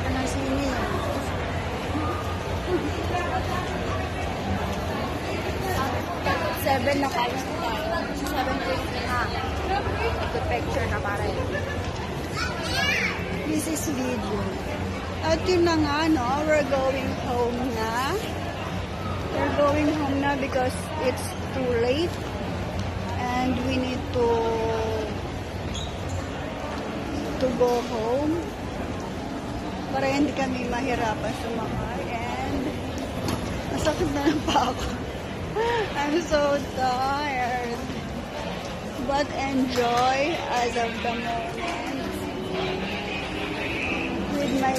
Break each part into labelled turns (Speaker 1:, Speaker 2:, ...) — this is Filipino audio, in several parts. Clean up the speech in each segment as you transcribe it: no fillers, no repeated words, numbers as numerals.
Speaker 1: ka ng sini. 7 na kayo tayo. 7:20 na. Picture na para yun. This is video. At yun na nga, no? We're going home na. We're going home na because it's too late. And we need to go home. Para hindi kami mahirapan sumakay. And masakit na lang pa ako. I'm so tired. But enjoy as of the moment with my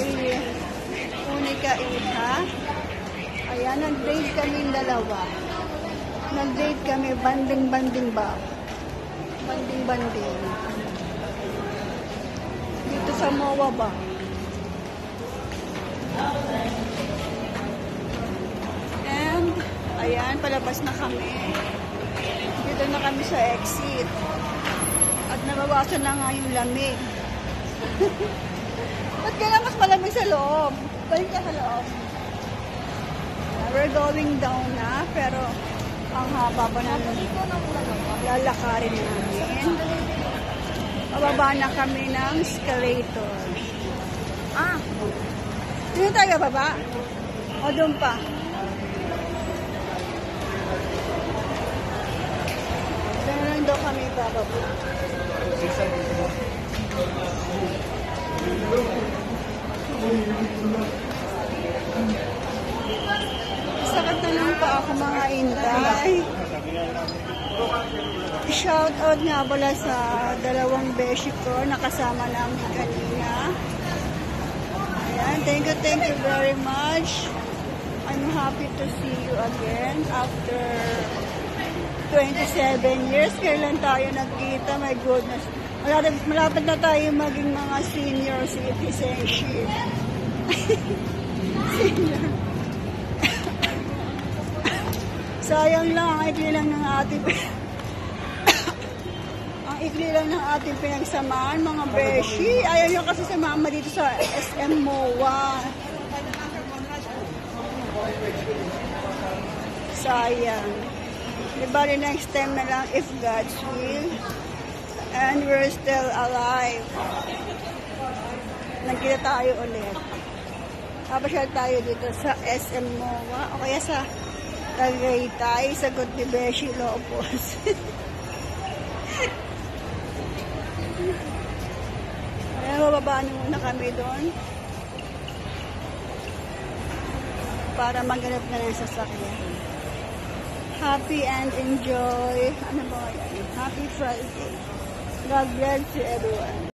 Speaker 1: unika iha. Ayan, nag-date kami dalawa. Nag-date kami, banding-banding ba? Banding-banding. Dito sa MOA ba? And, ayan, palabas na kami. Dito na kami sa exit. At nabawasan na nga yung lamig. Ba't kaya mas malamig sa loob? Balik ka sa loob. We're going down na, pero ang haba pa na lalakarin namin. Pababa na kami ng escalator. Dito tayo baba? O doon pa? Doon lang daw kami bababa. Sakit na lang pa ako mga inday. Shout out nga pala sa dalawang beshi ko na kasama namin kanina. Ayan, thank you very much. I'm happy to see you again after 27 years. Kailan tayo nagkita? My goodness. Malapit na tayo maging mga senior citizenship. Senior. Sayang lang, ang ikli lang ng ating ang ikli lang ng ating pinagsamahan, mga beshi. Ayaw nyo kasi sa mama dito sa SM MOA. Sayang. Diba next time na lang if God's will. And we're still alive. Nagkita tayo ulit. Papasyal tayo dito sa SM MOA o kaya sa Tagaytay, sagot ni Beshi Lopos. Kaya bababaan muna kami doon para maghanap na ng sasakyan. Happy and enjoy. Ano ba yan? Happy Friday. God bless you everyone.